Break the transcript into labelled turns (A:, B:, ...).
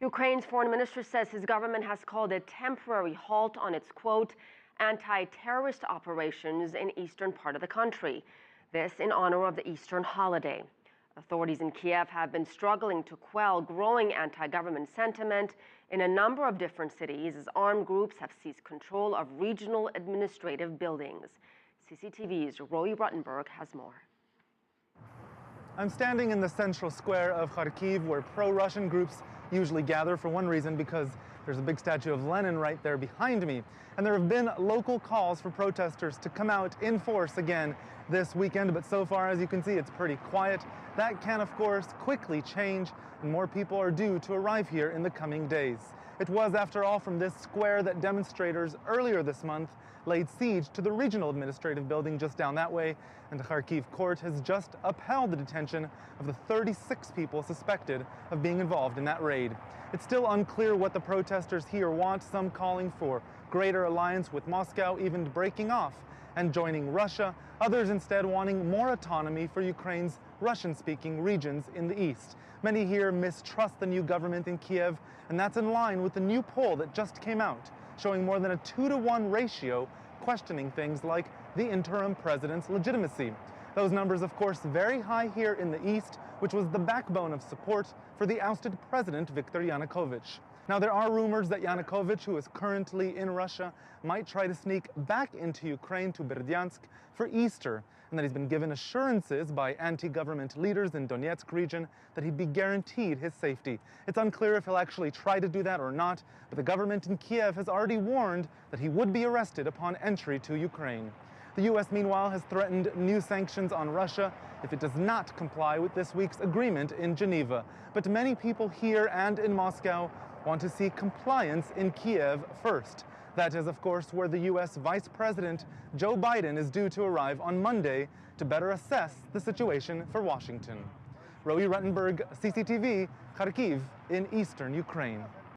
A: Ukraine's foreign minister says his government has called a temporary halt on its, quote, anti-terrorist operations in eastern part of the country. This in honor of the Easter holiday. Authorities in Kiev have been struggling to quell growing anti-government sentiment in a number of different cities as armed groups have seized control of regional administrative buildings. CCTV's Roee Ruttenberg has more.
B: I'm standing in the central square of Kharkiv, where pro-Russian groups usually gather for one reason, because there's a big statue of Lenin right there behind me. And there have been local calls for protesters to come out in force again this weekend, but so far, as you can see, it's pretty quiet. That can, of course, quickly change, and more people are due to arrive here in the coming days. It was, after all, from this square that demonstrators earlier this month laid siege to the regional administrative building just down that way, and the Kharkiv court has just upheld the detention of the 36 people suspected of being involved in that raid. It's still unclear what the protesters here want, some calling for greater alliance with Moscow, even breaking off and joining Russia, others instead wanting more autonomy for Ukraine's Russian-speaking regions in the east. Many here mistrust the new government in Kiev, and that's in line with the new poll that just came out, showing more than a 2-to-1 ratio, questioning things like the interim president's legitimacy. Those numbers, of course, very high here in the east, which was the backbone of support for the ousted president, Viktor Yanukovych. Now, there are rumors that Yanukovych, who is currently in Russia, might try to sneak back into Ukraine to Berdyansk for Easter, and that he's been given assurances by anti-government leaders in Donetsk region that he'd be guaranteed his safety. It's unclear if he'll actually try to do that or not, but the government in Kiev has already warned that he would be arrested upon entry to Ukraine. The U.S., meanwhile, has threatened new sanctions on Russia if it does not comply with this week's agreement in Geneva. But many people here and in Moscow want to see compliance in Kiev first. That is, of course, where the U.S. Vice President Joe Biden is due to arrive on Monday to better assess the situation for Washington. Roee Ruttenberg, CCTV, Kharkiv in eastern Ukraine.